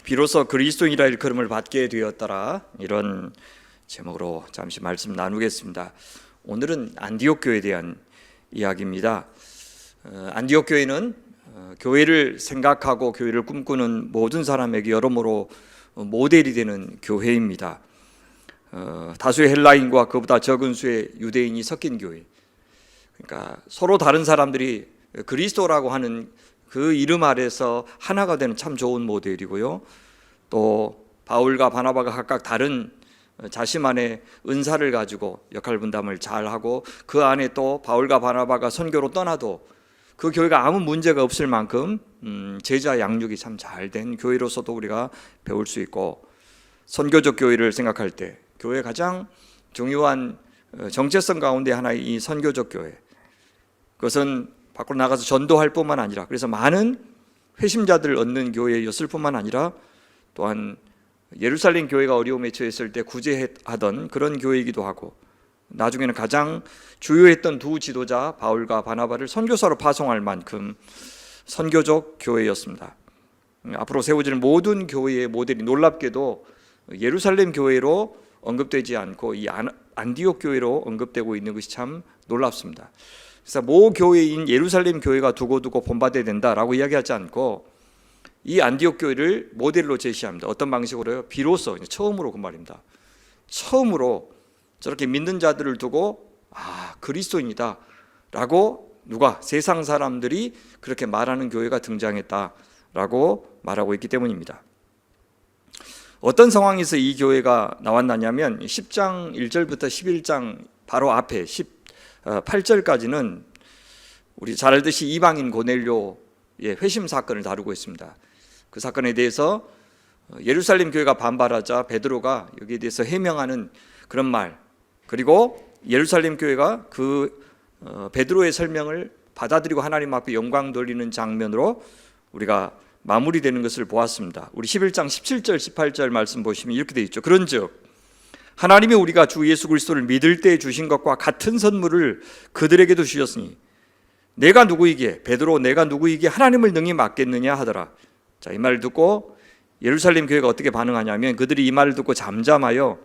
비로소 그리스도인이라 일컬음을 받게 되었더라, 이런 제목으로 잠시 말씀 나누겠습니다. 오늘은 안디옥 교회에 대한 이야기입니다. 안디옥 교회는 교회를 생각하고 교회를 꿈꾸는 모든 사람에게 여러모로 모델이 되는 교회입니다. 다수의 헬라인과 그보다 적은 수의 유대인이 섞인 교회, 그러니까 서로 다른 사람들이 그리스도라고 하는 그 이름 아래서 하나가 되는 참 좋은 모델이고요. 또 바울과 바나바가 각각 다른 자신만의 은사를 가지고 역할 분담을 잘하고, 그 안에 또 바울과 바나바가 선교로 떠나도 그 교회가 아무 문제가 없을 만큼 제자 양육이 참 잘 된 교회로서도 우리가 배울 수 있고, 선교적 교회를 생각할 때 교회의 가장 중요한 정체성 가운데 하나의 이 선교적 교회, 그것은 밖으로 나가서 전도할 뿐만 아니라, 그래서 많은 회심자들을 얻는 교회였을 뿐만 아니라, 또한 예루살렘 교회가 어려움에 처했을 때 구제하던 그런 교회이기도 하고, 나중에는 가장 주요했던 두 지도자 바울과 바나바를 선교사로 파송할 만큼 선교적 교회였습니다. 앞으로 세워질 모든 교회의 모델이 놀랍게도 예루살렘 교회로 언급되지 않고 이 안디옥 교회로 언급되고 있는 것이 참 놀랍습니다. 그래서 모 교회인 예루살렘 교회가 두고두고 본받아야 된다라고 이야기하지 않고 이 안디옥 교회를 모델로 제시합니다. 어떤 방식으로요? 비로소 처음으로, 그 말입니다. 처음으로 저렇게 믿는 자들을 두고 그리스도인이다 라고 누가, 세상 사람들이 그렇게 말하는 교회가 등장했다라고 말하고 있기 때문입니다. 어떤 상황에서 이 교회가 나왔느냐면 10장 1절부터 11장 바로 앞에 18절까지는 우리 잘 알듯이 이방인 고넬료의 회심 사건을 다루고 있습니다. 그 사건에 대해서 예루살렘 교회가 반발하자 베드로가 여기에 대해서 해명하는 그런 말, 그리고 예루살렘 교회가 그 베드로의 설명을 받아들이고 하나님 앞에 영광 돌리는 장면으로 우리가 마무리되는 것을 보았습니다. 우리 11장 17절 18절 말씀 보시면 이렇게 되어 있죠. 그런즉 하나님이 우리가 주 예수 그리스도를 믿을 때 주신 것과 같은 선물을 그들에게도 주셨으니 내가 누구이기에, 베드로 내가 누구이기에 하나님을 능히 맡겠느냐 하더라. 자, 이 말을 듣고 예루살렘 교회가 어떻게 반응하냐면, 그들이 이 말을 듣고 잠잠하여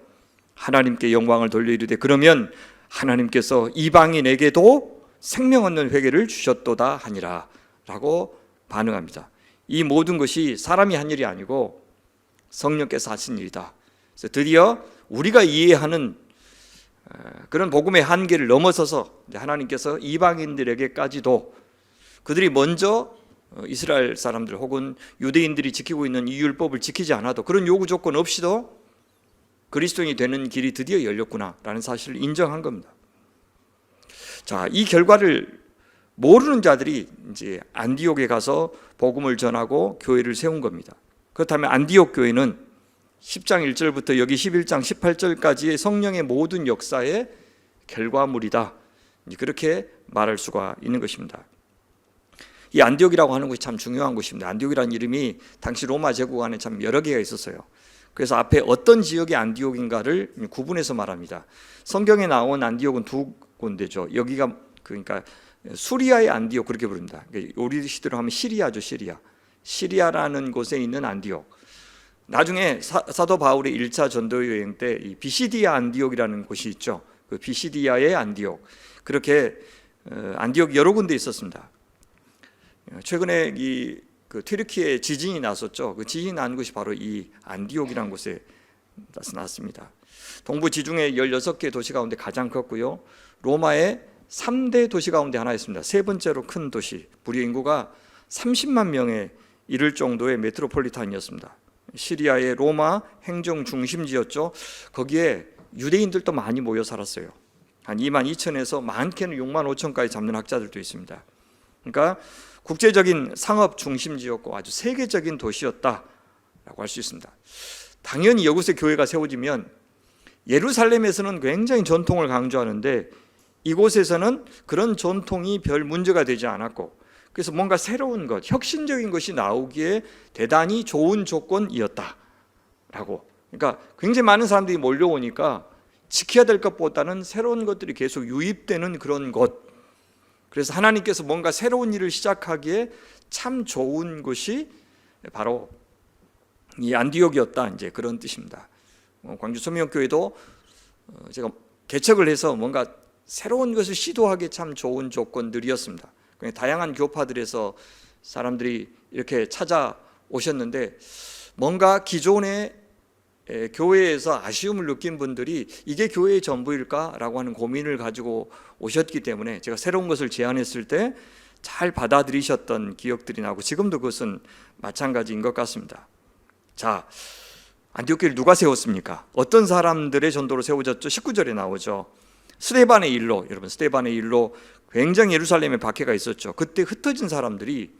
하나님께 영광을 돌려 이르되 그러면 하나님께서 이방인에게도 생명 얻는 회개를 주셨도다 하니라 라고 반응합니다. 이 모든 것이 사람이 한 일이 아니고 성령께서 하신 일이다. 그래서 드디어 우리가 이해하는 그런 복음의 한계를 넘어서서 하나님께서 이방인들에게까지도, 그들이 먼저 이스라엘 사람들 혹은 유대인들이 지키고 있는 이 율법을 지키지 않아도, 그런 요구 조건 없이도 그리스도인이 되는 길이 드디어 열렸구나라는 사실을 인정한 겁니다. 자, 이 결과를 모르는 자들이 이제 안디옥에 가서 복음을 전하고 교회를 세운 겁니다. 그렇다면 안디옥 교회는 10장 1절부터 여기 11장 18절까지의 성령의 모든 역사의 결과물이다, 그렇게 말할 수가 있는 것입니다. 이 안디옥이라고 하는 것이 참 중요한 곳입니다. 안디옥이라는 이름이 당시 로마 제국 안에 참 여러 개가 있었어요. 그래서 앞에 어떤 지역의 안디옥인가를 구분해서 말합니다. 성경에 나온 안디옥은 두 군데죠. 여기가 그러니까 수리아의 안디옥, 그렇게 부릅니다. 우리 시대로 하면 시리아죠. 시리아라는 곳에 있는 안디옥. 나중에 사도 바울의 1차 전도 여행 때 이 비시디아 안디옥이라는 곳이 있죠. 그 비시디아의 안디옥, 그렇게 안디옥 여러 군데 있었습니다. 최근에 그 튀르키예 지진이 났었죠. 그 지진이 난 곳이 바로 이 안디옥이라는 곳에 났습니다. 동부 지중해 16개 도시 가운데 가장 컸고요. 로마의 3대 도시 가운데 하나였습니다. 세 번째로 큰 도시, 부리 인구가 30만 명에 이를 정도의 메트로폴리탄이었습니다. 시리아의 로마 행정 중심지였죠. 거기에 유대인들도 많이 모여 살았어요. 한 2만 2천에서 많게는 6만 5천까지 잡는 학자들도 있습니다. 그러니까 국제적인 상업 중심지였고 아주 세계적인 도시였다라고 할 수 있습니다. 당연히 이곳에 교회가 세워지면 예루살렘에서는 굉장히 전통을 강조하는데 이곳에서는 그런 전통이 별 문제가 되지 않았고, 그래서 뭔가 새로운 것, 혁신적인 것이 나오기에 대단히 좋은 조건이었다라고. 그러니까 굉장히 많은 사람들이 몰려오니까 지켜야 될 것보다는 새로운 것들이 계속 유입되는 그런 것, 그래서 하나님께서 뭔가 새로운 일을 시작하기에 참 좋은 것이 바로 이 안디옥이었다, 이제 그런 뜻입니다. 광주 소명교회도 제가 개척을 해서 뭔가 새로운 것을 시도하기 참 좋은 조건들이었습니다. 다양한 교파들에서 사람들이 이렇게 찾아오셨는데 뭔가 기존의 교회에서 아쉬움을 느낀 분들이 이게 교회의 전부일까라고 하는 고민을 가지고 오셨기 때문에 제가 새로운 것을 제안했을 때 잘 받아들이셨던 기억들이 나고 지금도 그것은 마찬가지인 것 같습니다. 자, 안디옥 교회를 누가 세웠습니까? 어떤 사람들의 전도로 세워졌죠? 19절에 나오죠. 스데반의 일로, 여러분 스데반의 일로 굉장히 예루살렘에 박해가 있었죠. 그때 흩어진 사람들이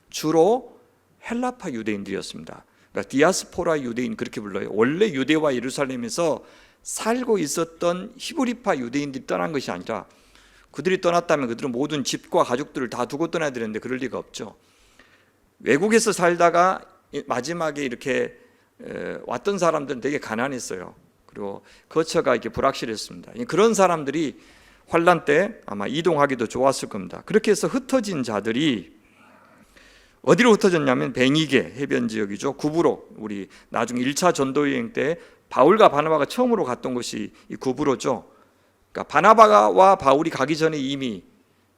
주로 헬라파 유대인들이었습니다. 그러니까 디아스포라 유대인 그렇게 불러요. 원래 유대와 예루살렘에서 살고 있었던 히브리파 유대인들이 떠난 것이 아니라 그들이 떠났다면 그들은 모든 집과 가족들을 다 두고 떠나야 되는데 그럴 리가 없죠. 외국에서 살다가 마지막에 이렇게 왔던 사람들은 되게 가난했어요. 그리고 거처가 이렇게 불확실했습니다. 그런 사람들이 환란 때 아마 이동하기도 좋았을 겁니다. 그렇게 해서 흩어진 자들이 어디로 흩어졌냐면 베니게 해변 지역이죠. 구브로, 우리 나중 1차 전도 여행 때 바울과 바나바가 처음으로 갔던 곳이 이 구브로죠. 그러니까 바나바와 바울이 가기 전에 이미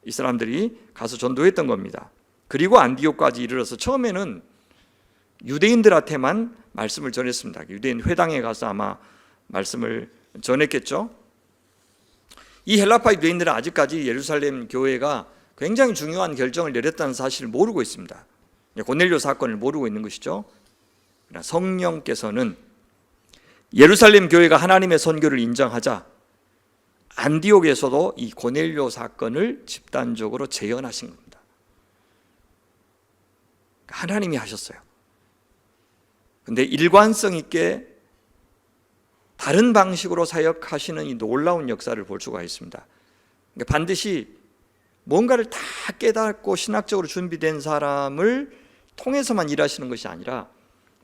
이 사람들이 가서 전도했던 겁니다. 그리고 안디옥까지 이르러서 처음에는 유대인들한테만 말씀을 전했습니다. 유대인 회당에 가서 아마 말씀을 전했겠죠. 이 헬라파 유대인들은 아직까지 예루살렘 교회가 굉장히 중요한 결정을 내렸다는 사실을 모르고 있습니다. 고넬료 사건을 모르고 있는 것이죠. 그러나 성령께서는 예루살렘 교회가 하나님의 선교를 인정하자 안디옥에서도 이 고넬료 사건을 집단적으로 재현하신 겁니다. 하나님이 하셨어요. 그런데 일관성 있게 다른 방식으로 사역하시는 이 놀라운 역사를 볼 수가 있습니다. 그러니까 반드시 뭔가를 다 깨닫고 신학적으로 준비된 사람을 통해서만 일하시는 것이 아니라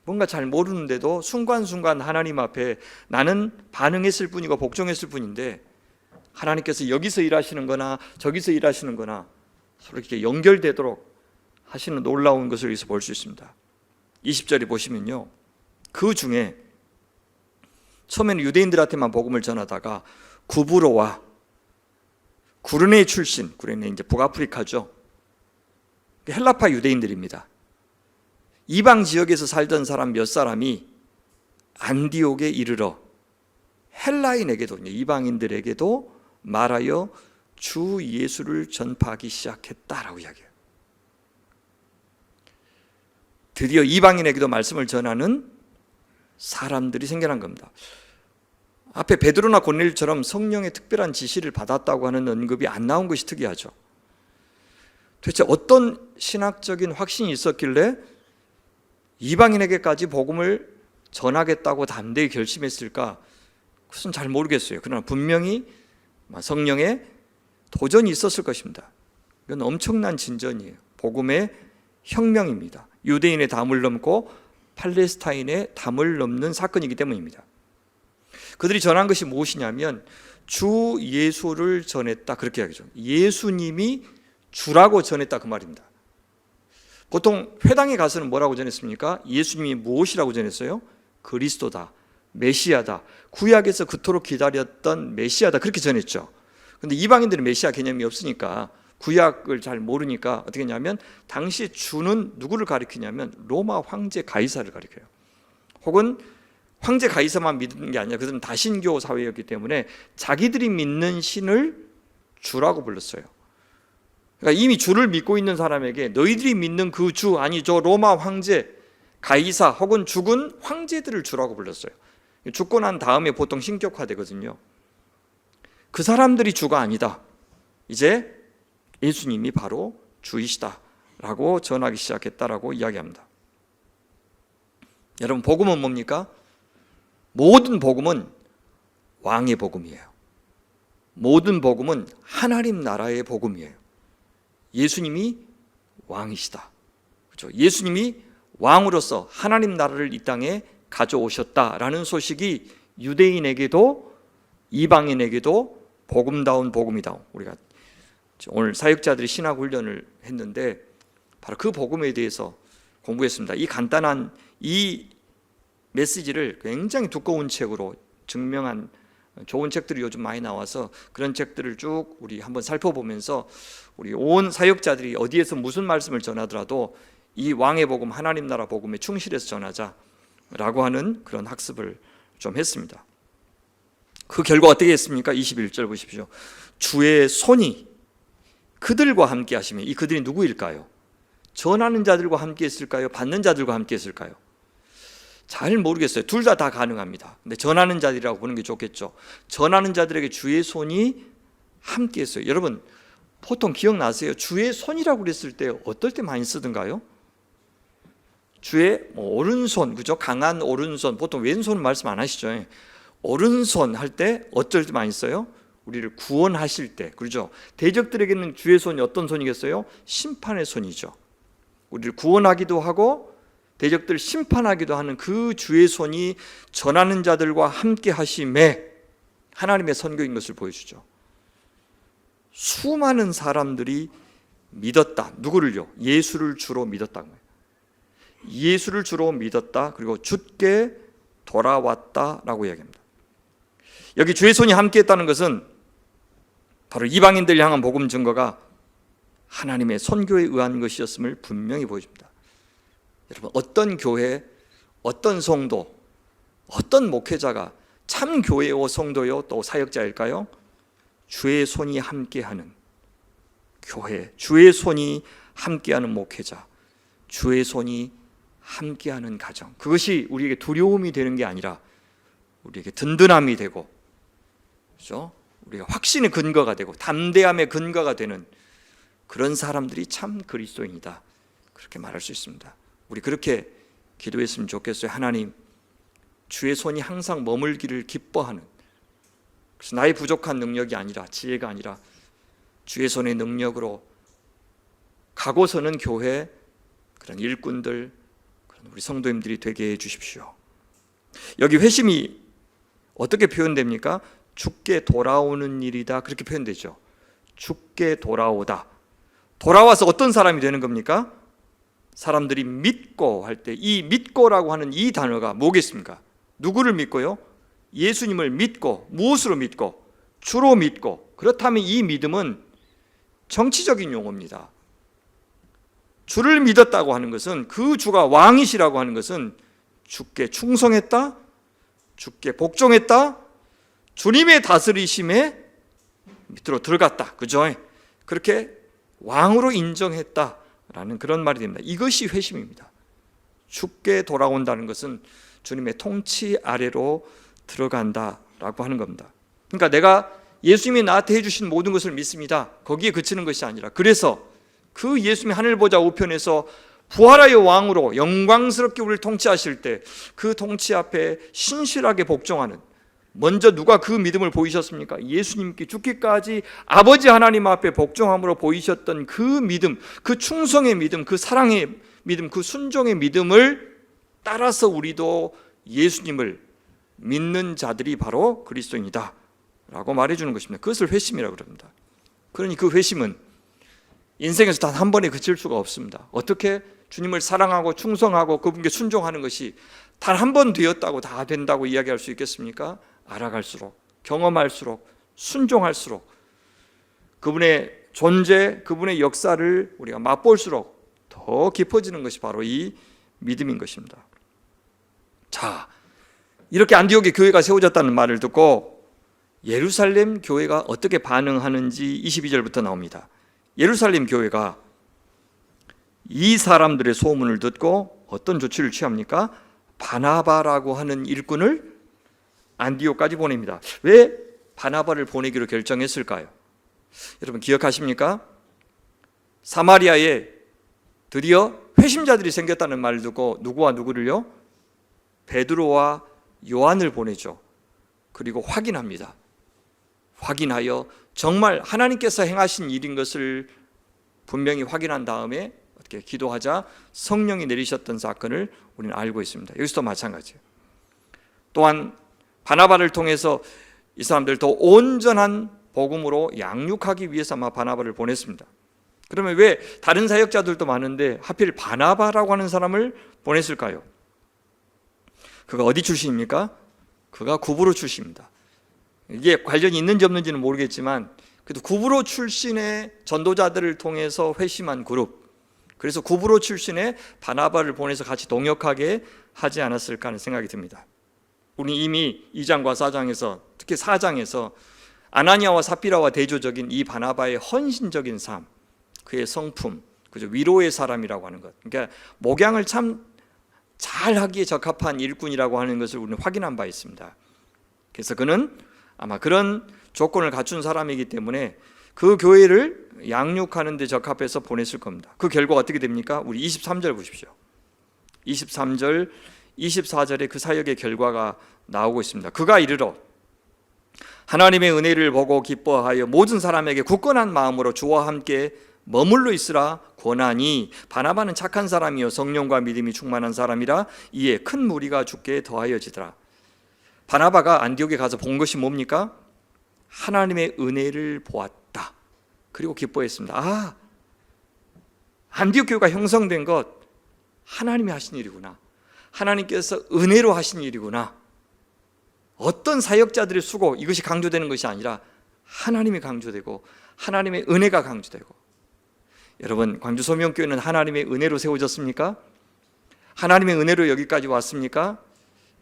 뭔가 잘 모르는데도 순간순간 하나님 앞에 나는 반응했을 뿐이고 복종했을 뿐인데 하나님께서 여기서 일하시는 거나 저기서 일하시는 거나 서로 이렇게 연결되도록 하시는 놀라운 것을 여기서 볼 수 있습니다. 20절에 보시면요, 그 중에 처음에는 유대인들한테만 복음을 전하다가 구브로와 구르네 출신, 구르네 이제 북아프리카죠. 헬라파 유대인들입니다. 이방 지역에서 살던 사람 몇 사람이 안디옥에 이르러 헬라인에게도, 이방인들에게도 말하여 주 예수를 전파하기 시작했다라고 이야기해요. 드디어 이방인에게도 말씀을 전하는 사람들이 생겨난 겁니다. 앞에 베드로나 고넬료처럼 성령의 특별한 지시를 받았다고 하는 언급이 안 나온 것이 특이하죠. 도대체 어떤 신학적인 확신이 있었길래 이방인에게까지 복음을 전하겠다고 담대히 결심했을까? 그것은 잘 모르겠어요. 그러나 분명히 성령의 도전이 있었을 것입니다. 이건 엄청난 진전이에요. 복음의 혁명입니다. 유대인의 담을 넘고 팔레스타인의 담을 넘는 사건이기 때문입니다. 그들이 전한 것이 무엇이냐면 주 예수를 전했다, 그렇게 이야기하죠. 예수님이 주라고 전했다, 그 말입니다. 보통 회당에 가서는 뭐라고 전했습니까? 예수님이 무엇이라고 전했어요? 그리스도다, 메시아다, 구약에서 그토록 기다렸던 메시아다, 그렇게 전했죠. 그런데 이방인들은 메시아 개념이 없으니까, 구약을 잘 모르니까 어떻게 했냐면 당시 주는 누구를 가리키냐면 로마 황제 가이사를 가리켜요. 혹은 황제 가이사만 믿는 게 아니라 그들은 다신교 사회였기 때문에 자기들이 믿는 신을 주라고 불렀어요. 그러니까 이미 주를 믿고 있는 사람에게 너희들이 믿는 그 주, 아니 저 로마 황제 가이사 혹은 죽은 황제들을 주라고 불렀어요. 죽고 난 다음에 보통 신격화되거든요. 그 사람들이 주가 아니다, 이제 예수님이 바로 주이시다라고 전하기 시작했다라고 이야기합니다. 여러분, 복음은 뭡니까? 모든 복음은 왕의 복음이에요. 모든 복음은 하나님 나라의 복음이에요. 예수님이 왕이시다, 그렇죠? 예수님이 왕으로서 하나님 나라를 이 땅에 가져오셨다라는 소식이 유대인에게도 이방인에게도 복음다운 복음이다. 우리가 오늘 사역자들이 신학 훈련을 했는데 바로 그 복음에 대해서 공부했습니다. 이 간단한 이 메시지를 굉장히 두꺼운 책으로 증명한 좋은 책들이 요즘 많이 나와서 그런 책들을 쭉 우리 한번 살펴보면서 우리 온 사역자들이 어디에서 무슨 말씀을 전하더라도 이 왕의 복음, 하나님 나라 복음에 충실해서 전하자라고 하는 그런 학습을 좀 했습니다. 그 결과 어떻게 했습니까? 21절 보십시오. 주의 손이 그들과 함께 하시면, 이 그들이 누구일까요? 전하는 자들과 함께 했을까요? 받는 자들과 함께 했을까요? 잘 모르겠어요. 둘 다 가능합니다. 근데 전하는 자들이라고 보는 게 좋겠죠. 전하는 자들에게 주의 손이 함께 했어요. 여러분 보통 기억나세요? 주의 손이라고 그랬을 때 어떨 때 많이 쓰던가요? 주의 오른손, 그죠? 강한 오른손. 보통 왼손 말씀 안 하시죠? 오른손 할 때 어쩔 때 많이 써요? 우리를 구원하실 때, 그렇죠? 대적들에게는 주의 손이 어떤 손이겠어요? 심판의 손이죠. 우리를 구원하기도 하고 대적들을 심판하기도 하는 그 주의 손이 전하는 자들과 함께 하심에 하나님의 선교인 것을 보여주죠. 수많은 사람들이 믿었다. 누구를요? 예수를 주로 믿었다는 거예요. 예수를 주로 믿었다. 그리고 주께 돌아왔다라고 이야기합니다. 여기 주의 손이 함께 했다는 것은 바로 이방인들 향한 복음 증거가 하나님의 선교에 의한 것이었음을 분명히 보여줍니다. 여러분 어떤 교회, 어떤 성도, 어떤 목회자가 참 교회요 성도요 또 사역자일까요? 주의 손이 함께하는 교회, 주의 손이 함께하는 목회자, 주의 손이 함께하는 가정, 그것이 우리에게 두려움이 되는 게 아니라 우리에게 든든함이 되고, 그렇죠? 우리가 확신의 근거가 되고 담대함의 근거가 되는 그런 사람들이 참 그리스도인이다, 그렇게 말할 수 있습니다. 우리 그렇게 기도했으면 좋겠어요. 하나님, 주의 손이 항상 머물기를 기뻐하는, 그래서 나의 부족한 능력이 아니라, 지혜가 아니라 주의 손의 능력으로 가고 서는 교회, 그런 일꾼들, 그런 우리 성도님들이 되게 해 주십시오. 여기 회심이 어떻게 표현됩니까? 주께 돌아오는 일이다, 그렇게 표현되죠. 주께 돌아오다. 돌아와서 어떤 사람이 되는 겁니까? 사람들이 믿고 할 때 이 믿고라고 하는 이 단어가 뭐겠습니까? 누구를 믿고요? 예수님을 믿고. 무엇으로 믿고? 주로 믿고. 그렇다면 이 믿음은 정치적인 용어입니다. 주를 믿었다고 하는 것은, 그 주가 왕이시라고 하는 것은 주께 충성했다, 주께 복종했다, 주님의 다스리심에 밑으로 들어갔다, 그죠? 그렇게 왕으로 인정했다라는 그런 말이 됩니다. 이것이 회심입니다. 주께 돌아온다는 것은 주님의 통치 아래로 들어간다라고 하는 겁니다. 그러니까 내가 예수님이 나한테 해주신 모든 것을 믿습니다, 거기에 그치는 것이 아니라, 그래서 그 예수님이 하늘보좌 우편에서 부활하여 왕으로 영광스럽게 우리를 통치하실 때 그 통치 앞에 신실하게 복종하는, 먼저 누가 그 믿음을 보이셨습니까? 예수님께 죽기까지 아버지 하나님 앞에 복종함으로 보이셨던 그 믿음, 그 충성의 믿음, 그 사랑의 믿음, 그 순종의 믿음을 따라서 우리도 예수님을 믿는 자들이 바로 그리스도인이다 라고 말해주는 것입니다. 그것을 회심이라고 합니다. 그러니 그 회심은 인생에서 단 한 번에 그칠 수가 없습니다. 어떻게 주님을 사랑하고 충성하고 그분께 순종하는 것이 단 한 번 되었다고 다 된다고 이야기할 수 있겠습니까? 알아갈수록, 경험할수록, 순종할수록, 그분의 존재, 그분의 역사를 우리가 맛볼수록 더 깊어지는 것이 바로 이 믿음인 것입니다. 자, 이렇게 안디옥의 교회가 세워졌다는 말을 듣고 예루살렘 교회가 어떻게 반응하는지 22절부터 나옵니다. 예루살렘 교회가 이 사람들의 소문을 듣고 어떤 조치를 취합니까? 바나바라고 하는 일꾼을 안디옥까지 보냅니다. 왜 바나바를 보내기로 결정했을까요? 여러분 기억하십니까? 사마리아에 드디어 회심자들이 생겼다는 말을 듣고 누구와 누구를요? 베드로와 요한을 보내죠. 그리고 확인합니다. 확인하여 정말 하나님께서 행하신 일인 것을 분명히 확인한 다음에 어떻게 기도하자 성령이 내리셨던 사건을 우리는 알고 있습니다. 여기서도 마찬가지예요. 또한 바나바를 통해서 이 사람들 더 온전한 복음으로 양육하기 위해서 아마 바나바를 보냈습니다. 그러면 왜 다른 사역자들도 많은데 하필 바나바라고 하는 사람을 보냈을까요? 그가 어디 출신입니까? 그가 구브로 출신입니다. 이게 관련이 있는지 없는지는 모르겠지만 그래도 구브로 출신의 전도자들을 통해서 회심한 그룹, 그래서 구브로 출신의 바나바를 보내서 같이 동역하게 하지 않았을까 하는 생각이 듭니다. 우리 이미 2장과 4장에서, 특히 4장에서 아나니아와 삽비라와 대조적인 이 바나바의 헌신적인 삶, 그의 성품, 그죠? 위로의 사람이라고 하는 것, 그러니까 목양을 참 잘하기에 적합한 일꾼이라고 하는 것을 우리는 확인한 바 있습니다. 그래서 그는 아마 그런 조건을 갖춘 사람이기 때문에 그 교회를 양육하는 데 적합해서 보냈을 겁니다. 그 결과가 어떻게 됩니까? 우리 23절 보십시오. 23절, 24절에 그 사역의 결과가 나오고 있습니다. 그가 이르러 하나님의 은혜를 보고 기뻐하여 모든 사람에게 굳건한 마음으로 주와 함께 머물러 있으라 권하니, 바나바는 착한 사람이요 성령과 믿음이 충만한 사람이라 이에 큰 무리가 주께 더하여지더라. 바나바가 안디옥에 가서 본 것이 뭡니까? 하나님의 은혜를 보았다. 그리고 기뻐했습니다. 아, 안디옥 교회가 형성된 것 하나님이 하신 일이구나. 하나님께서 은혜로 하신 일이구나. 어떤 사역자들의 수고, 이것이 강조되는 것이 아니라 하나님이 강조되고 하나님의 은혜가 강조되고. 여러분, 광주 소명교회는 하나님의 은혜로 세워졌습니까? 하나님의 은혜로 여기까지 왔습니까?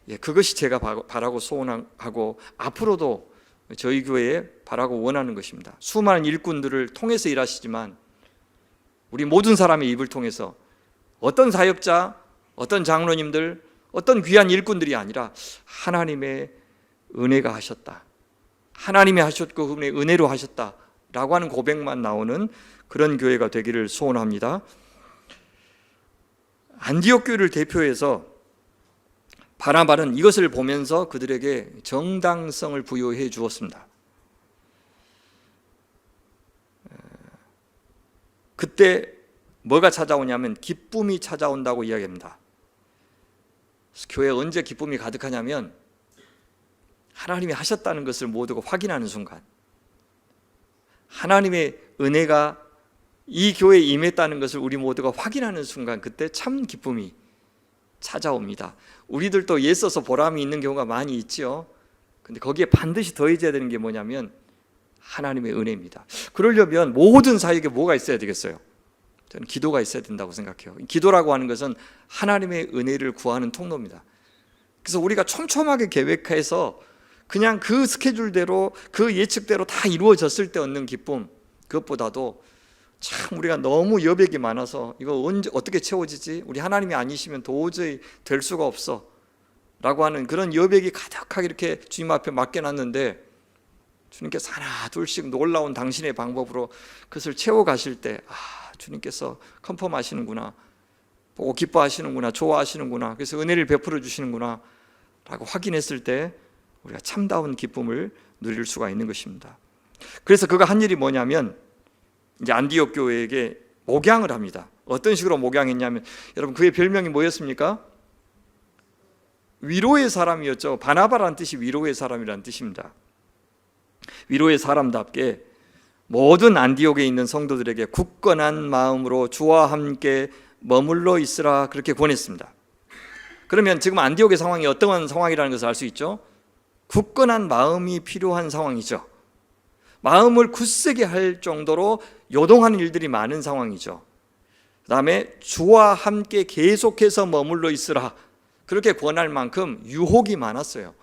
예, 그것이 제가 바라고 소원하고 앞으로도 저희 교회에 바라고 원하는 것입니다. 수많은 일꾼들을 통해서 일하시지만 우리 모든 사람의 입을 통해서 어떤 사역자, 어떤 장로님들, 어떤 귀한 일꾼들이 아니라 하나님의 은혜가 하셨다, 하나님이 하셨고 그분의 은혜로 하셨다라고 하는 고백만 나오는 그런 교회가 되기를 소원합니다. 안디옥 교회를 대표해서 바나바는 이것을 보면서 그들에게 정당성을 부여해 주었습니다. 그때 뭐가 찾아오냐면 기쁨이 찾아온다고 이야기합니다. 교회에 언제 기쁨이 가득하냐면 하나님이 하셨다는 것을 모두가 확인하는 순간, 하나님의 은혜가 이 교회에 임했다는 것을 우리 모두가 확인하는 순간, 그때 참 기쁨이 찾아옵니다. 우리들도 애써서 보람이 있는 경우가 많이 있죠. 근데 거기에 반드시 더해져야 되는 게 뭐냐면 하나님의 은혜입니다. 그러려면 모든 사역에 뭐가 있어야 되겠어요? 저는 기도가 있어야 된다고 생각해요. 기도라고 하는 것은 하나님의 은혜를 구하는 통로입니다. 그래서 우리가 촘촘하게 계획해서 그냥 그 스케줄대로, 그 예측대로 다 이루어졌을 때 얻는 기쁨, 그것보다도 참 우리가 너무 여백이 많아서 이거 언제 어떻게 채워지지? 우리 하나님이 아니시면 도저히 될 수가 없어 라고 하는 그런 여백이 가득하게 이렇게 주님 앞에 맡겨놨는데 주님께서 하나 둘씩 놀라운 당신의 방법으로 그것을 채워가실 때, 아, 주님께서 컨펌하시는구나, 보고 기뻐하시는구나, 좋아하시는구나, 그래서 은혜를 베풀어 주시는구나 라고 확인했을 때 우리가 참다운 기쁨을 누릴 수가 있는 것입니다. 그래서 그가 한 일이 뭐냐면 이제 안디옥 교회에게 목양을 합니다. 어떤 식으로 목양했냐면, 여러분 그의 별명이 뭐였습니까? 위로의 사람이었죠. 바나바라는 뜻이 위로의 사람이라는 뜻입니다. 위로의 사람답게 모든 안디옥에 있는 성도들에게 굳건한 마음으로 주와 함께 머물러 있으라, 그렇게 권했습니다. 그러면 지금 안디옥의 상황이 어떤 상황이라는 것을 알 수 있죠? 굳건한 마음이 필요한 상황이죠. 마음을 굳세게 할 정도로 요동하는 일들이 많은 상황이죠. 그 다음에 주와 함께 계속해서 머물러 있으라, 그렇게 권할 만큼 유혹이 많았어요.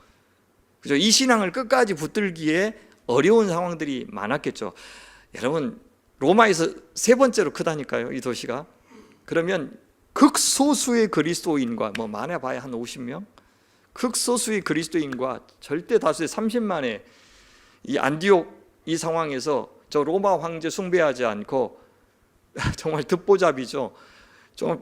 그죠? 이 신앙을 끝까지 붙들기에 어려운 상황들이 많았겠죠. 여러분, 로마에서 세 번째로 크다니까요, 이 도시가. 그러면 극소수의 그리스도인과 많아봐야 한 50명, 극소수의 그리스도인과 절대 다수의 30만의 이 안디옥 이 상황에서 저 로마 황제 숭배하지 않고 정말 듣보잡이죠. 좀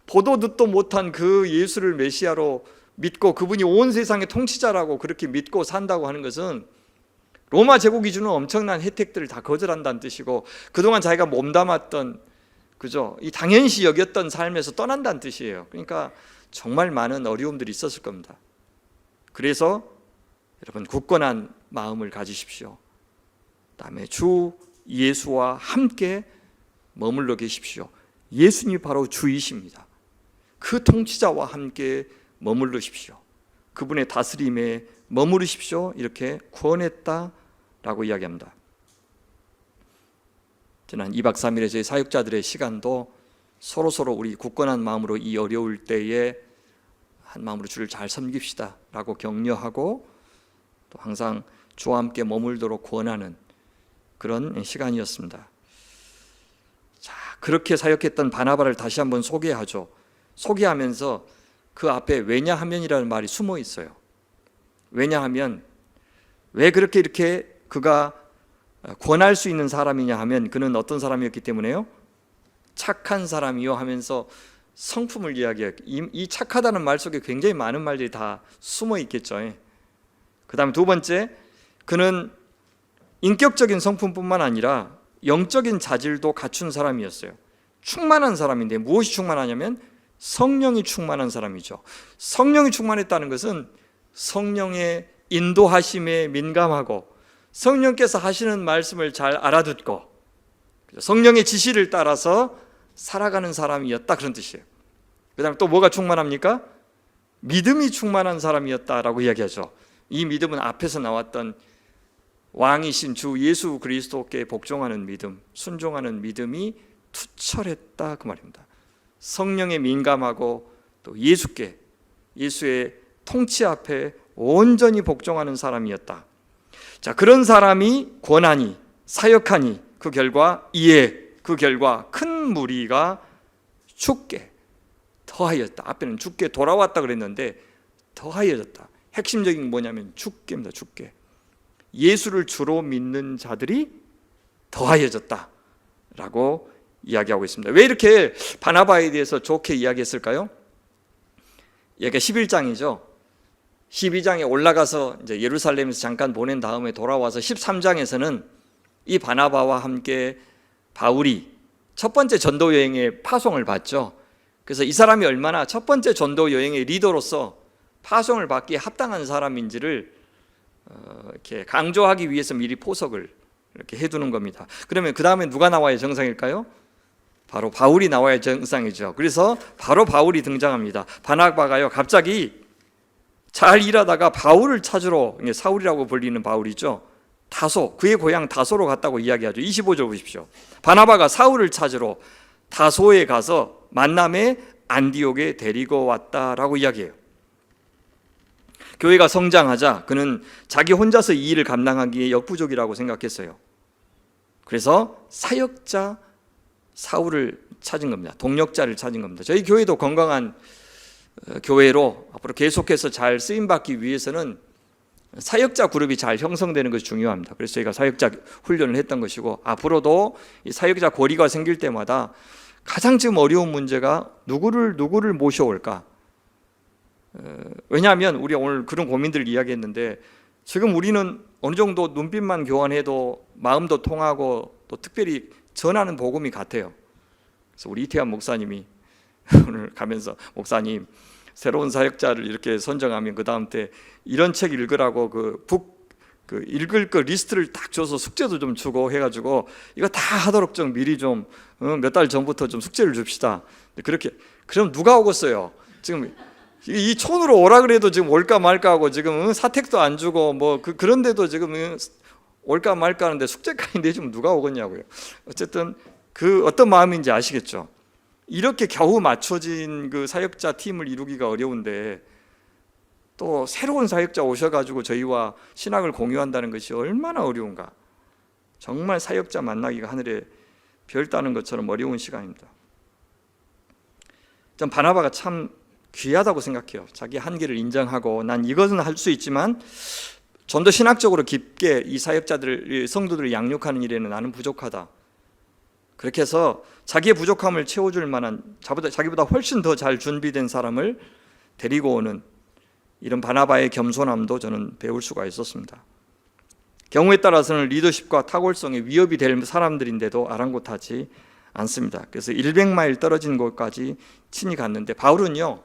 보도 듣도 못한 그 예수를 메시아로 믿고 그분이 온 세상의 통치자라고 그렇게 믿고 산다고 하는 것은 로마 제국이 주는 엄청난 혜택들을 다 거절한다는 뜻이고, 그동안 자기가 몸담았던, 그죠, 이 당연시 여겼던 삶에서 떠난다는 뜻이에요. 그러니까 정말 많은 어려움들이 있었을 겁니다. 그래서 여러분 굳건한 마음을 가지십시오. 그다음에 주 예수와 함께 머물러 계십시오. 예수님이 바로 주이십니다. 그 통치자와 함께 머물러십시오. 그분의 다스림에 머무르십시오. 이렇게 구원했다라고 이야기합니다. 지난 2박 3일의 저희 사역자들의 시간도 서로 우리 굳건한 마음으로 이 어려울 때에 한 마음으로 주를 잘 섬깁시다 라고 격려하고 또 항상 주와 함께 머물도록 권하는 그런 시간이었습니다. 자, 그렇게 사역했던 바나바를 다시 한번 소개하죠. 소개하면서 그 앞에 왜냐하면이라는 말이 숨어 있어요. 왜냐하면 왜 그렇게 이렇게 그가 권할 수 있는 사람이냐 하면 그는 어떤 사람이었기 때문에요? 착한 사람이요 하면서 성품을 이야기해요. 이 착하다는 말 속에 굉장히 많은 말들이 다 숨어 있겠죠. 그 다음에 두 번째, 그는 인격적인 성품뿐만 아니라 영적인 자질도 갖춘 사람이었어요. 충만한 사람인데 무엇이 충만하냐면 성령이 충만한 사람이죠. 성령이 충만했다는 것은 성령의 인도하심에 민감하고 성령께서 하시는 말씀을 잘 알아듣고 성령의 지시를 따라서 살아가는 사람이었다, 그런 뜻이에요. 그 다음에 또 뭐가 충만합니까? 믿음이 충만한 사람이었다라고 이야기하죠. 이 믿음은 앞에서 나왔던 왕이신 주 예수 그리스도께 복종하는 믿음, 순종하는 믿음이 투철했다, 그 말입니다. 성령에 민감하고 또 예수의 통치 앞에 온전히 복종하는 사람이었다. 자, 그런 사람이 권하니 사역하니 그 결과 큰 무리가 죽게 더하였다. 앞에는 죽게 돌아왔다 그랬는데 더하여졌다. 핵심적인 게 뭐냐면 죽게입니다. 죽게. 예수를 주로 믿는 자들이 더하여졌다 라고 이야기하고 있습니다. 왜 이렇게 바나바에 대해서 좋게 이야기했을까요? 여기가 11장이죠. 12장에 올라가서 이제 예루살렘에서 잠깐 보낸 다음에 돌아와서 13장에서는 이 바나바와 함께 바울이 첫 번째 전도 여행의 파송을 받죠. 그래서 이 사람이 얼마나 첫 번째 전도 여행의 리더로서 파송을 받기에 합당한 사람인지를 이렇게 강조하기 위해서 미리 포석을 이렇게 해두는 겁니다. 그러면 그 다음에 누가 나와야 정상일까요? 바로 바울이 나와야 정상이죠. 그래서 바로 바울이 등장합니다. 바나바가요, 갑자기 잘 일하다가 바울을 찾으러, 사울이라고 불리는 바울이죠, 다소, 그의 고향 다소로 갔다고 이야기하죠. 25절 보십시오. 바나바가 사울을 찾으러 다소에 가서 만남에 안디옥에 데리고 왔다라고 이야기해요. 교회가 성장하자 그는 자기 혼자서 이 일을 감당하기에 역부족이라고 생각했어요. 그래서 사역자 사울을 찾은 겁니다. 동력자를 찾은 겁니다. 저희 교회도 건강한 교회로 앞으로 계속해서 잘 쓰임받기 위해서는 사역자 그룹이 잘 형성되는 것이 중요합니다. 그래서 저희가 사역자 훈련을 했던 것이고, 앞으로도 이 사역자 고리가 생길 때마다 가장 지금 어려운 문제가 누구를 모셔올까? 왜냐하면 우리 오늘 그런 고민들을 이야기했는데, 지금 우리는 어느 정도 눈빛만 교환해도 마음도 통하고 또 특별히 전하는 복음이 같아요. 그래서 우리 이태환 목사님이 오늘 가면서, 목사님 새로운 사역자를 이렇게 선정하면 그 다음 때 이런 책 읽으라고 그 읽을 거 리스트를 딱 줘서 숙제도 좀 주고 해가지고 이거 다 하도록 좀 미리 좀 몇 달 전부터 좀 숙제를 줍시다. 그렇게, 그럼 누가 오겠어요? 지금 이 촌으로 오라 그래도 지금 올까 말까 하고 지금 사택도 안 주고 뭐 그런데도 지금 올까 말까 하는데 숙제까지 내주면 누가 오겠냐고요. 어쨌든 그 어떤 마음인지 아시겠죠? 이렇게 겨우 맞춰진 그 사역자 팀을 이루기가 어려운데 또 새로운 사역자 오셔가지고 저희와 신학을 공유한다는 것이 얼마나 어려운가. 정말 사역자 만나기가 하늘에 별 따는 것처럼 어려운 시간입니다. 전 바나바가 참 귀하다고 생각해요. 자기 한계를 인정하고 난 이것은 할 수 있지만 좀 더 신학적으로 깊게 이 사역자들, 성도들을 양육하는 일에는 나는 부족하다. 그렇게 해서 자기의 부족함을 채워줄 만한, 자기보다 훨씬 더 잘 준비된 사람을 데리고 오는 이런 바나바의 겸손함도 저는 배울 수가 있었습니다. 경우에 따라서는 리더십과 탁월성에 위협이 될 사람들인데도 아랑곳하지 않습니다. 그래서 100마일 떨어진 곳까지 친히 갔는데, 바울은요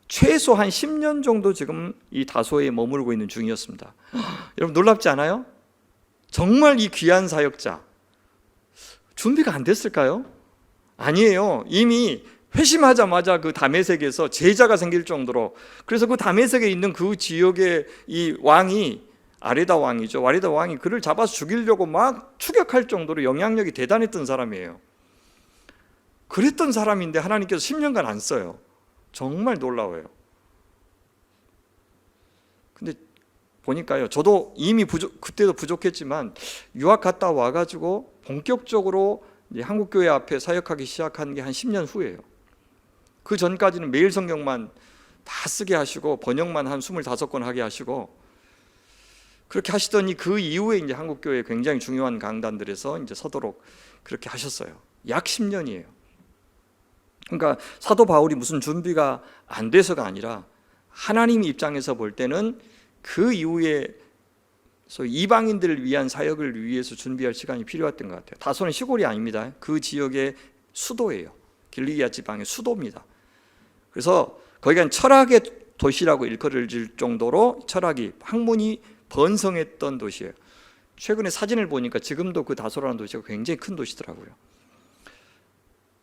최소한 10년 정도 지금 이 다소에 머무르고 있는 중이었습니다. 여러분 놀랍지 않아요? 정말 이 귀한 사역자 준비가 안 됐을까요? 아니에요. 이미 회심하자마자 그 다메섹에서 제자가 생길 정도로, 그래서 그 다메섹에 있는 그 지역의 이 왕이 아레다 왕이죠. 아레다 왕이 그를 잡아서 죽이려고 막 추격할 정도로 영향력이 대단했던 사람이에요. 그랬던 사람인데 하나님께서 10년간 안 써요. 정말 놀라워요. 근데 보니까요, 저도 이미 그때도 부족했지만 유학 갔다 와가지고 본격적으로 이제 한국교회 앞에 사역하기 시작한 게 한 10년 후예요. 그 전까지는 매일 성경만 다 쓰게 하시고 번역만 한 25권 하게 하시고 그렇게 하시더니 그 이후에 이제 한국교회 굉장히 중요한 강단들에서 이제 서도록 그렇게 하셨어요. 약 10년이에요. 그러니까 사도 바울이 무슨 준비가 안 돼서가 아니라 하나님 입장에서 볼 때는 그 이후에 이방인들을 위한 사역을 위해서 준비할 시간이 필요했던 것 같아요. 다소는 시골이 아닙니다. 그 지역의 수도예요. 길리기아 지방의 수도입니다. 그래서 거기가 철학의 도시라고 일컬어질 정도로 철학이 학문이 번성했던 도시예요. 최근에 사진을 보니까 지금도 그 다소라는 도시가 굉장히 큰 도시더라고요.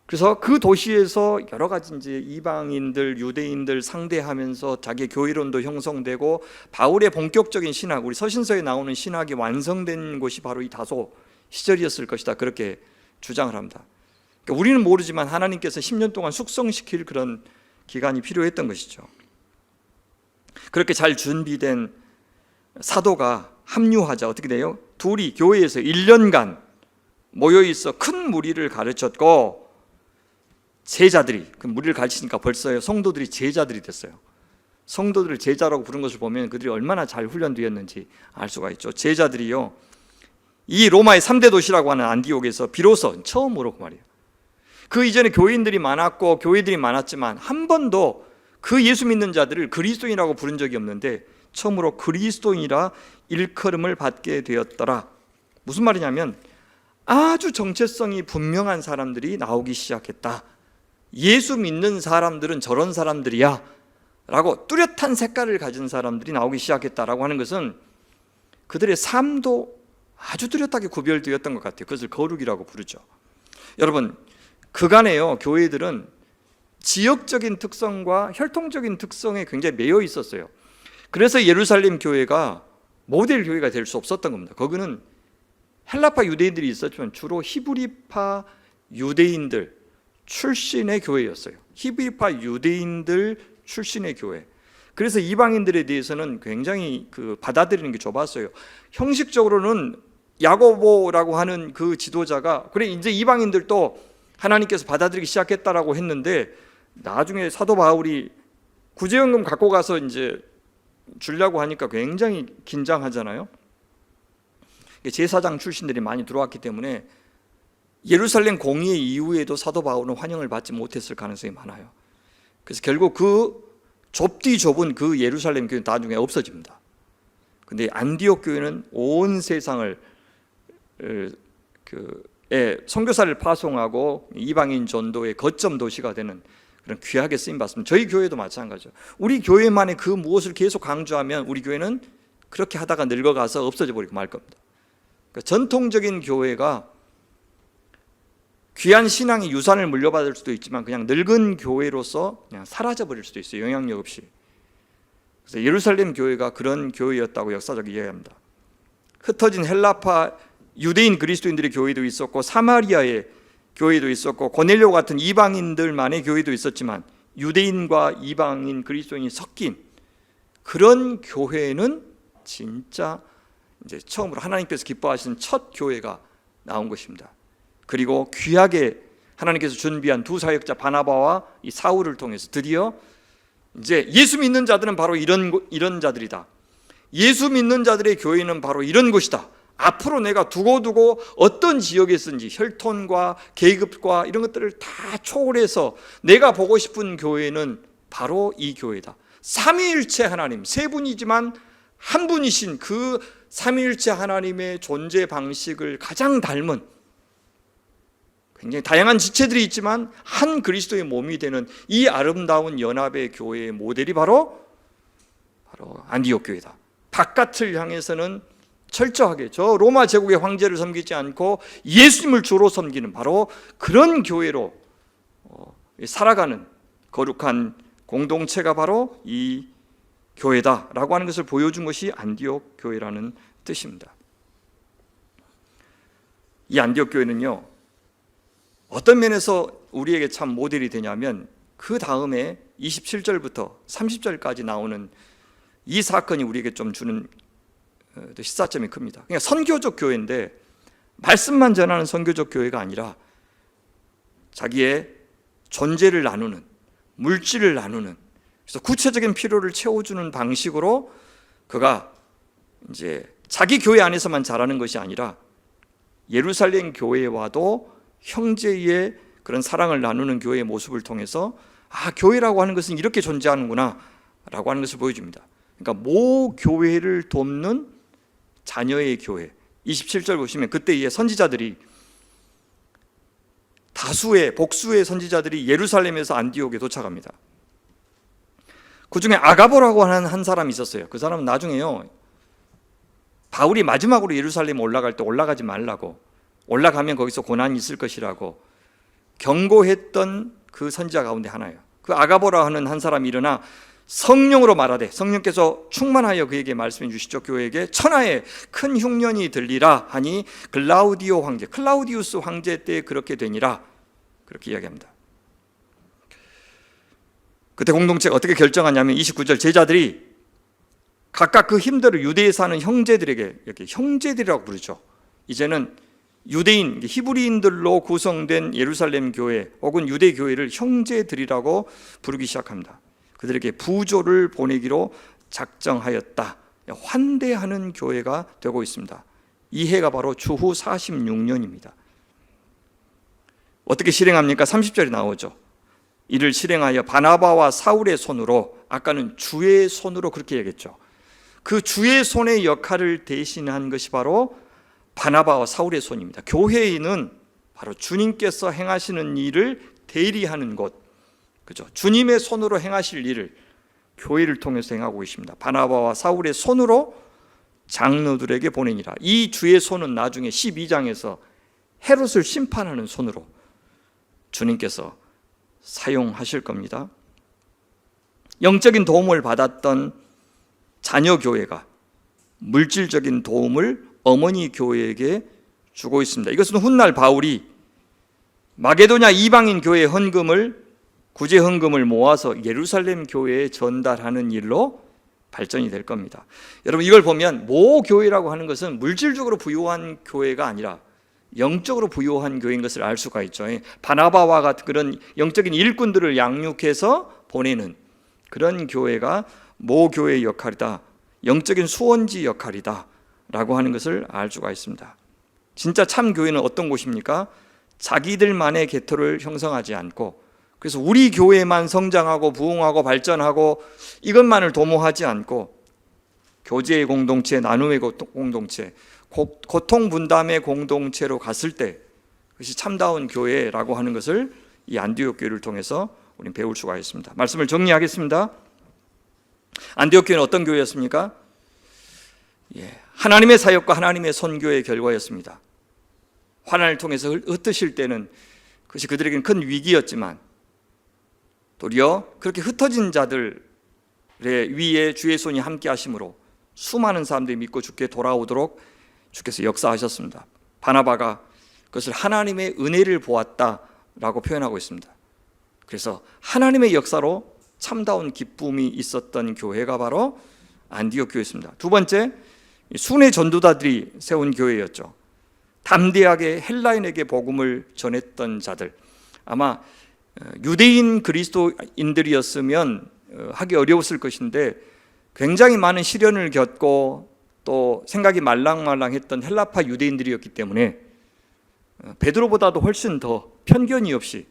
그래서 그 도시에서 여러 가지 이제 이방인들, 유대인들 상대하면서 자기의 교회론도 형성되고 바울의 본격적인 신학, 우리 서신서에 나오는 신학이 완성된 곳이 바로 이 다소 시절이었을 것이다. 그렇게 주장을 합니다. 그러니까 우리는 모르지만 하나님께서 10년 동안 숙성시킬 그런 기간이 필요했던 것이죠. 그렇게 잘 준비된 사도가 합류하자 어떻게 돼요? 둘이 교회에서 1년간 모여있어 큰 무리를 가르쳤고, 제자들이, 그 무리를 가르치니까 벌써요 성도들이 제자들이 됐어요. 성도들을 제자라고 부른 것을 보면 그들이 얼마나 잘 훈련되었는지 알 수가 있죠. 제자들이요, 이 로마의 3대 도시라고 하는 안디옥에서 비로소 처음으로 그 말이에요, 그 이전에 교인들이 많았고 교회들이 많았지만 한 번도 그 예수 믿는 자들을 그리스도인이라고 부른 적이 없는데 처음으로 그리스도인이라 일컬음을 받게 되었더라. 무슨 말이냐면 아주 정체성이 분명한 사람들이 나오기 시작했다. 예수 믿는 사람들은 저런 사람들이야 라고 뚜렷한 색깔을 가진 사람들이 나오기 시작했다라고 하는 것은 그들의 삶도 아주 뚜렷하게 구별되었던 것 같아요. 그것을 거룩이라고 부르죠. 여러분, 그간에요 교회들은 지역적인 특성과 혈통적인 특성에 굉장히 매여 있었어요. 그래서 예루살렘 교회가 모델 교회가 될 수 없었던 겁니다. 거기는 헬라파 유대인들이 있었지만 주로 히브리파 유대인들 출신의 교회였어요. 히브리파 유대인들 출신의 교회. 그래서 이방인들에 대해서는 굉장히 받아들이는 게 좁았어요. 형식적으로는 야고보라고 하는 그 지도자가 그래 이제 이방인들도 하나님께서 받아들이기 시작했다라고 했는데, 나중에 사도 바울이 구제연금 갖고 가서 이제 주려고 하니까 굉장히 긴장하잖아요. 제사장 출신들이 많이 들어왔기 때문에 예루살렘 공의 이후에도 사도 바울은 환영을 받지 못했을 가능성이 많아요. 그래서 결국 그 좁디 좁은 그 예루살렘 교회는 나중에 없어집니다. 근데 안디옥 교회는 온 세상을 선교사를 파송하고 이방인 전도의 거점 도시가 되는 그런 귀하게 쓰임 받습니다. 저희 교회도 마찬가지죠. 우리 교회만의 그 무엇을 계속 강조하면 우리 교회는 그렇게 하다가 늙어가서 없어져 버리고 말 겁니다. 그러니까 전통적인 교회가 귀한 신앙의 유산을 물려받을 수도 있지만 그냥 늙은 교회로서 그냥 사라져 버릴 수도 있어요. 영향력 없이. 그래서 예루살렘 교회가 그런 교회였다고 역사적으로 이해합니다. 흩어진 헬라파 유대인 그리스도인들의 교회도 있었고 사마리아의 교회도 있었고 고넬료 같은 이방인들만의 교회도 있었지만 유대인과 이방인 그리스도인이 섞인 그런 교회는 진짜 이제 처음으로 하나님께서 기뻐하시는 첫 교회가 나온 것입니다. 그리고 귀하게 하나님께서 준비한 두 사역자 바나바와 이 사울을 통해서 드디어 이제 예수 믿는 자들은 바로 이런 자들이다. 예수 믿는 자들의 교회는 바로 이런 곳이다. 앞으로 내가 두고두고 어떤 지역에 있든지 혈통과 계급과 이런 것들을 다 초월해서 내가 보고 싶은 교회는 바로 이 교회다. 삼위일체 하나님, 세 분이지만 한 분이신 그 삼위일체 하나님의 존재 방식을 가장 닮은, 굉장히 다양한 지체들이 있지만 한 그리스도의 몸이 되는 이 아름다운 연합의 교회의 모델이 바로 안디옥 교회다. 바깥을 향해서는 철저하게 저 로마 제국의 황제를 섬기지 않고 예수님을 주로 섬기는 바로 그런 교회로 살아가는 거룩한 공동체가 바로 이 교회다라고 하는 것을 보여준 것이 안디옥 교회라는 뜻입니다. 이 안디옥 교회는요, 어떤 면에서 우리에게 참 모델이 되냐면 그 다음에 27절부터 30절까지 나오는 이 사건이 우리에게 좀 주는 시사점이 큽니다. 그러니까 선교적 교회인데 말씀만 전하는 선교적 교회가 아니라 자기의 존재를 나누는, 물질을 나누는, 그래서 구체적인 필요를 채워주는 방식으로 그가 이제 자기 교회 안에서만 자라는 것이 아니라 예루살렘 교회와도 형제의 그런 사랑을 나누는 교회의 모습을 통해서 교회라고 하는 것은 이렇게 존재하는구나 라고 하는 것을 보여줍니다. 그러니까 모 교회를 돕는 자녀의 교회. 27절 보시면 그때 선지자들이 복수의 선지자들이 예루살렘에서 안디옥에 도착합니다. 그 중에 아가보라고 하는 한 사람이 있었어요. 그 사람은 나중에요, 바울이 마지막으로 예루살렘 올라갈 때 올라가지 말라고, 올라가면 거기서 고난이 있을 것이라고 경고했던 그 선지자 가운데 하나예요. 그 아가보라 하는 한 사람이 일어나 성령으로 말하되, 성령께서 충만하여 그에게 말씀해 주시죠. 교회에게 천하에 큰 흉년이 들리라 하니 글라우디오 황제, 클라우디우스 황제 때 그렇게 되니라, 그렇게 이야기합니다. 그때 공동체가 어떻게 결정하냐면 29절, 제자들이 각각 그 힘대로 유대에 사는 형제들에게, 이렇게 형제들이라고 부르죠. 이제는 유대인, 히브리인들로 구성된 예루살렘 교회 혹은 유대 교회를 형제들이라고 부르기 시작합니다. 그들에게 부조를 보내기로 작정하였다. 환대하는 교회가 되고 있습니다. 이 해가 바로 주후 46년입니다. 어떻게 실행합니까? 30절이 나오죠. 이를 실행하여 바나바와 사울의 손으로, 아까는 주의 손으로 그렇게 얘기했죠. 그 주의 손의 역할을 대신한 것이 바로 바나바와 사울의 손입니다. 교회인은 바로 주님께서 행하시는 일을 대리하는 곳, 그죠? 주님의 손으로 행하실 일을 교회를 통해서 행하고 있습니다. 바나바와 사울의 손으로 장로들에게 보내니라. 이 주의 손은 나중에 12장에서 헤롯을 심판하는 손으로 주님께서 사용하실 겁니다. 영적인 도움을 받았던 자녀 교회가 물질적인 도움을 어머니 교회에게 주고 있습니다. 이것은 훗날 바울이 마게도냐 이방인 교회 구제 헌금을 모아서 예루살렘 교회에 전달하는 일로 발전이 될 겁니다. 여러분, 이걸 보면 모 교회라고 하는 것은 물질적으로 부유한 교회가 아니라 영적으로 부유한 교회인 것을 알 수가 있죠. 바나바와 같은 그런 영적인 일꾼들을 양육해서 보내는 그런 교회가 모 교회의 역할이다, 영적인 수원지 역할이다 라고 하는 것을 알 수가 있습니다. 진짜 참 교회는 어떤 곳입니까? 자기들만의 계토를 형성하지 않고, 그래서 우리 교회만 성장하고 부흥하고 발전하고 이것만을 도모하지 않고 교제의 공동체, 나눔의 공동체, 고통 분담의 공동체로 갔을 때 그것이 참다운 교회라고 하는 것을 이 안디옥 교회를 통해서 우리는 배울 수가 있습니다. 말씀을 정리하겠습니다. 안디옥 교회는 어떤 교회였습니까? 하나님의 사역과 하나님의 선교의 결과였습니다. 환난을 통해서 흩으실 때는 그것이 그들에게는 큰 위기였지만 도리어 그렇게 흩어진 자들의 위에 주의 손이 함께 하심으로 수많은 사람들이 믿고 주께 돌아오도록 주께서 역사하셨습니다. 바나바가 그것을 하나님의 은혜를 보았다라고 표현하고 있습니다. 그래서 하나님의 역사로 참다운 기쁨이 있었던 교회가 바로 안디옥 교회였습니다. 두 번째, 순회 전도자들이 세운 교회였죠. 담대하게 헬라인에게 복음을 전했던 자들, 아마 유대인 그리스도인들이었으면 하기 어려웠을 것인데 굉장히 많은 시련을 겪고 또 생각이 말랑말랑했던 헬라파 유대인들이었기 때문에 베드로보다도 훨씬 더 편견이 없이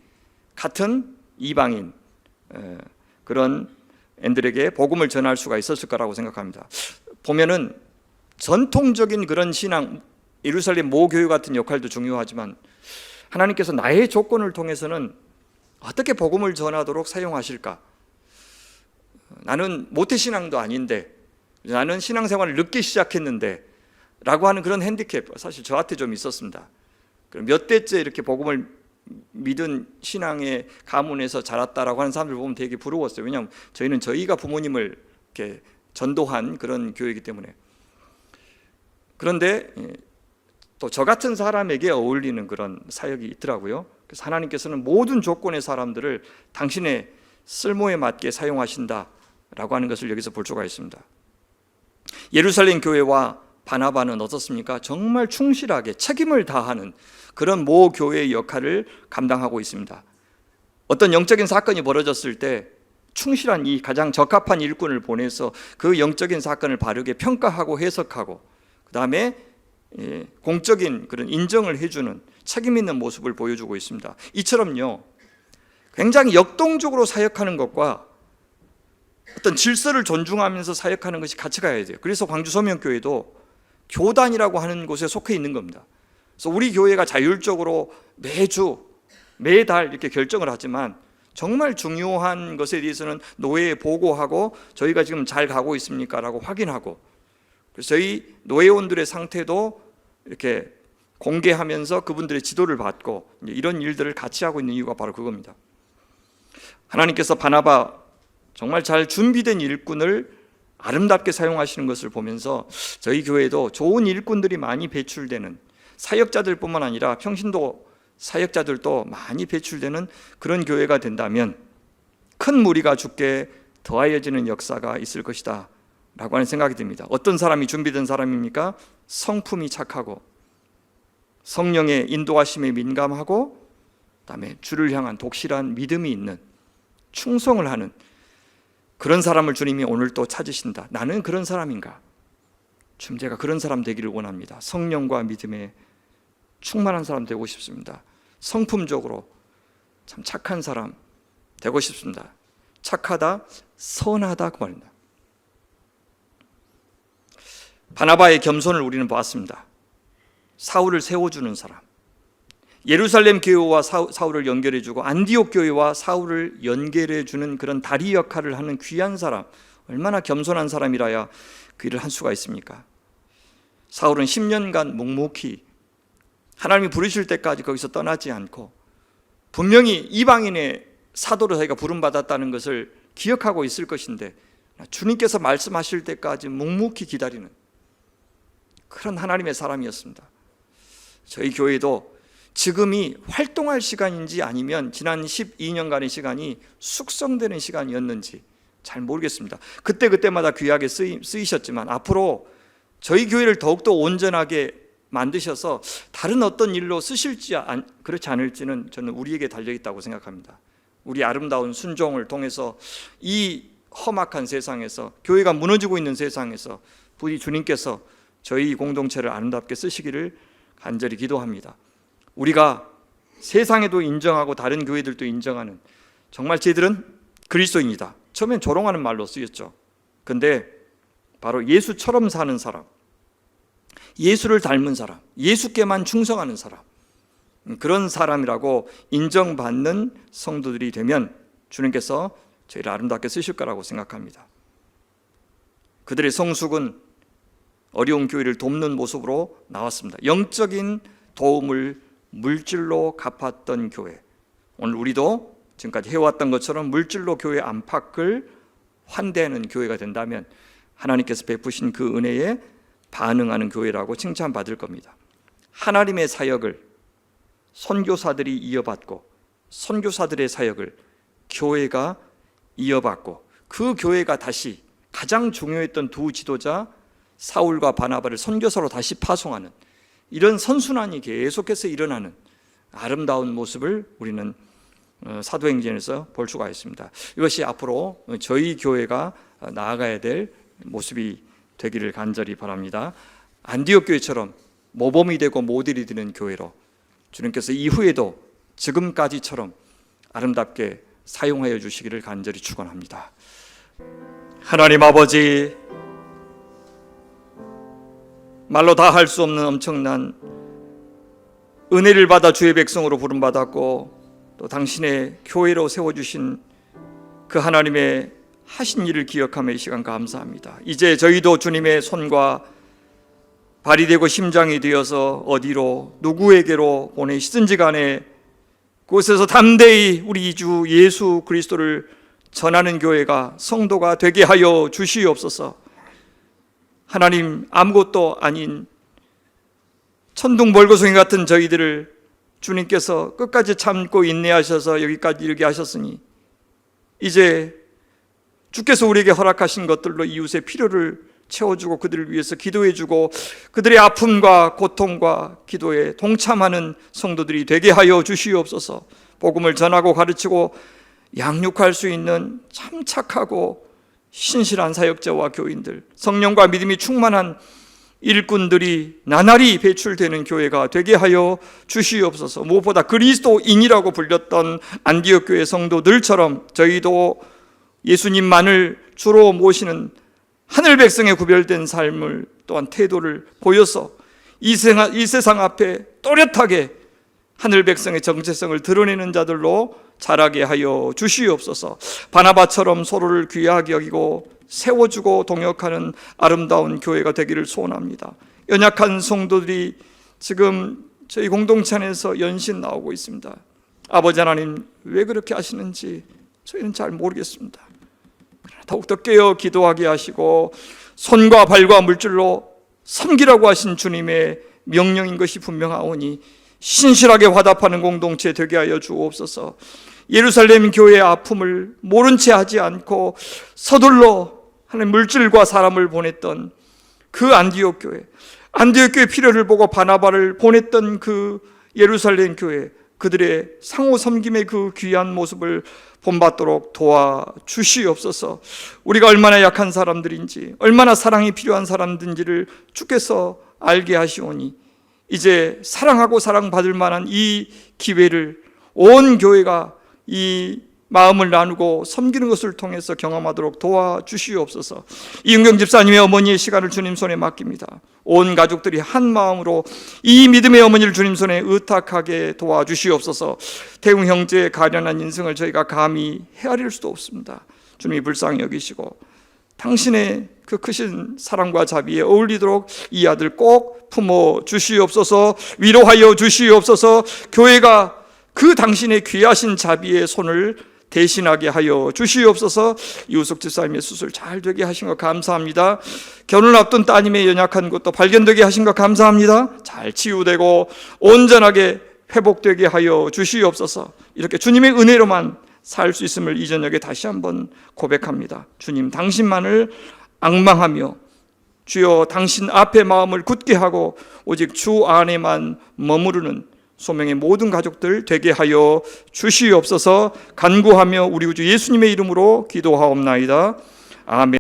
같은 이방인 그런 앤들에게 복음을 전할 수가 있었을 거라고 생각합니다. 보면은 전통적인 그런 신앙, 예루살렘 모교회 같은 역할도 중요하지만 하나님께서 나의 조건을 통해서는 어떻게 복음을 전하도록 사용하실까? 나는 모태신앙도 아닌데, 나는 신앙생활을 늦게 시작했는데 라고 하는 그런 핸디캡, 사실 저한테 좀 있었습니다. 몇 대째 이렇게 복음을 믿은 신앙의 가문에서 자랐다라고 하는 사람들 보면 되게 부러웠어요. 왜냐하면 저희는 저희가 부모님을 이렇게 전도한 그런 교회이기 때문에. 그런데 또 저 같은 사람에게 어울리는 그런 사역이 있더라고요. 그래서 하나님께서는 모든 조건의 사람들을 당신의 쓸모에 맞게 사용하신다라고 하는 것을 여기서 볼 수가 있습니다. 예루살렘 교회와 바나바는 어떻습니까? 정말 충실하게 책임을 다하는 그런 모 교회의 역할을 감당하고 있습니다. 어떤 영적인 사건이 벌어졌을 때 충실한 이 가장 적합한 일꾼을 보내서 그 영적인 사건을 바르게 평가하고 해석하고 그 다음에 공적인 그런 인정을 해주는 책임 있는 모습을 보여주고 있습니다. 이처럼요, 굉장히 역동적으로 사역하는 것과 어떤 질서를 존중하면서 사역하는 것이 같이 가야 돼요. 그래서 광주 소명교회도 교단이라고 하는 곳에 속해 있는 겁니다. 그래서 우리 교회가 자율적으로 매주 매달 이렇게 결정을 하지만 정말 중요한 것에 대해서는 노회에 보고하고 저희가 지금 잘 가고 있습니까? 라고 확인하고, 그래서 저희 노회원들의 상태도 이렇게 공개하면서 그분들의 지도를 받고 이런 일들을 같이 하고 있는 이유가 바로 그겁니다. 하나님께서 바나바 정말 잘 준비된 일꾼을 아름답게 사용하시는 것을 보면서 저희 교회도 좋은 일꾼들이 많이 배출되는, 사역자들뿐만 아니라 평신도 사역자들도 많이 배출되는 그런 교회가 된다면 큰 무리가 죽게 더하여지는 역사가 있을 것이다 라고 하는 생각이 듭니다. 어떤 사람이 준비된 사람입니까? 성품이 착하고 성령의 인도하심에 민감하고 그다음에 주를 향한 독실한 믿음이 있는, 충성을 하는 그런 사람을 주님이 오늘 또 찾으신다. 나는 그런 사람인가? 좀 제가 그런 사람 되기를 원합니다. 성령과 믿음에 충만한 사람 되고 싶습니다. 성품적으로 참 착한 사람 되고 싶습니다. 착하다, 선하다 그 말입니다. 바나바의 겸손을 우리는 보았습니다. 사울을 세워주는 사람, 예루살렘 교회와 사울을 연결해주고 안디옥 교회와 사울을 연결해주는 그런 다리 역할을 하는 귀한 사람, 얼마나 겸손한 사람이라야 그 일을 할 수가 있습니까? 사울은 10년간 묵묵히 하나님이 부르실 때까지 거기서 떠나지 않고 분명히 이방인의 사도로 자기가 부름받았다는 것을 기억하고 있을 것인데 주님께서 말씀하실 때까지 묵묵히 기다리는 그런 하나님의 사람이었습니다. 저희 교회도 지금이 활동할 시간인지 아니면 지난 12년간의 시간이 숙성되는 시간이었는지 잘 모르겠습니다. 그때마다 귀하게 쓰이셨지만 앞으로 저희 교회를 더욱더 온전하게 만드셔서 다른 어떤 일로 쓰실지 그렇지 않을지는 저는 우리에게 달려있다고 생각합니다. 우리 아름다운 순종을 통해서 이 험악한 세상에서, 교회가 무너지고 있는 세상에서 부디 주님께서 저희 공동체를 아름답게 쓰시기를 간절히 기도합니다. 우리가 세상에도 인정하고 다른 교회들도 인정하는, 정말 쟤들은 그리스도인이다, 처음엔 조롱하는 말로 쓰였죠. 근데 바로 예수처럼 사는 사람, 예수를 닮은 사람, 예수께만 충성하는 사람, 그런 사람이라고 인정받는 성도들이 되면 주님께서 저희를 아름답게 쓰실 거라고 생각합니다. 그들의 성숙은 어려운 교회를 돕는 모습으로 나왔습니다. 영적인 도움을 물질로 갚았던 교회, 오늘 우리도 지금까지 해왔던 것처럼 물질로 교회 안팎을 환대하는 교회가 된다면 하나님께서 베푸신 그 은혜에 반응하는 교회라고 칭찬받을 겁니다. 하나님의 사역을 선교사들이 이어받고 선교사들의 사역을 교회가 이어받고 그 교회가 다시 가장 중요했던 두 지도자 사울과 바나바를 선교사로 다시 파송하는 이런 선순환이 계속해서 일어나는 아름다운 모습을 우리는 사도행전에서 볼 수가 있습니다. 이것이 앞으로 저희 교회가 나아가야 될 모습이 되기를 간절히 바랍니다. 안디옥 교회처럼 모범이 되고 모델이 되는 교회로 주님께서 이후에도 지금까지처럼 아름답게 사용하여 주시기를 간절히 축원합니다. 하나님 아버지, 말로 다 할 수 없는 엄청난 은혜를 받아 주의 백성으로 부름받았고 또 당신의 교회로 세워주신 그 하나님의 하신 일을 기억하며 이 시간 감사합니다. 이제 저희도 주님의 손과 발이 되고 심장이 되어서 어디로 누구에게로 보내시든지 간에 그곳에서 담대히 우리 주 예수 그리스도를 전하는 교회가, 성도가 되게 하여 주시옵소서. 하나님, 아무것도 아닌 천둥벌거숭이 같은 저희들을 주님께서 끝까지 참고 인내하셔서 여기까지 이르게 하셨으니, 이제 주께서 우리에게 허락하신 것들로 이웃의 필요를 채워주고 그들을 위해서 기도해주고 그들의 아픔과 고통과 기도에 동참하는 성도들이 되게 하여 주시옵소서. 복음을 전하고 가르치고 양육할 수 있는 참 착하고 신실한 사역자와 교인들, 성령과 믿음이 충만한 일꾼들이 나날이 배출되는 교회가 되게 하여 주시옵소서. 무엇보다 그리스도인이라고 불렸던 안디옥 교회 성도들처럼 저희도 예수님만을 주로 모시는 하늘 백성에 구별된 삶을, 또한 태도를 보여서 이 세상 앞에 또렷하게 하늘 백성의 정체성을 드러내는 자들로 자라게 하여 주시옵소서. 바나바처럼 서로를 귀하게 여기고 세워주고 동역하는 아름다운 교회가 되기를 소원합니다. 연약한 성도들이 지금 저희 공동체 안에서 연신 나오고 있습니다. 아버지 하나님, 왜 그렇게 하시는지 저희는 잘 모르겠습니다. 더욱더 깨어 기도하게 하시고 손과 발과 물질로 섬기라고 하신 주님의 명령인 것이 분명하오니 신실하게 화답하는 공동체 되게 하여 주옵소서. 예루살렘 교회의 아픔을 모른 채 하지 않고 서둘러 하나님 물질과 사람을 보냈던 그 안디옥 교회, 안디옥 교회 필요를 보고 바나바를 보냈던 그 예루살렘 교회, 그들의 상호 섬김의 그 귀한 모습을 본받도록 도와주시옵소서. 우리가 얼마나 약한 사람들인지, 얼마나 사랑이 필요한 사람들인지를 주께서 알게 하시오니 이제 사랑하고 사랑받을 만한 이 기회를 온 교회가 이 마음을 나누고 섬기는 것을 통해서 경험하도록 도와주시옵소서. 이은경 집사님의 어머니의 시간을 주님 손에 맡깁니다. 온 가족들이 한 마음으로 이 믿음의 어머니를 주님 손에 의탁하게 도와주시옵소서. 태웅 형제의 가련한 인생을 저희가 감히 헤아릴 수도 없습니다. 주님이 불쌍히 여기시고 당신의 그 크신 사랑과 자비에 어울리도록 이 아들 꼭 품어 주시옵소서. 위로하여 주시옵소서. 교회가 그 당신의 귀하신 자비의 손을 대신하게 하여 주시옵소서. 이우석 집사님의 수술 잘 되게 하신 것 감사합니다. 결혼 앞둔 따님의 연약한 것도 발견되게 하신 것 감사합니다. 잘 치유되고 온전하게 회복되게 하여 주시옵소서. 이렇게 주님의 은혜로만 살 수 있음을 이 저녁에 다시 한번 고백합니다. 주님, 당신만을 앙망하며 주여 당신 앞에 마음을 굳게 하고 오직 주 안에만 머무르는 소명의 모든 가족들 되게 하여 주시옵소서. 간구하며 우리 구주 예수님의 이름으로 기도하옵나이다. 아멘.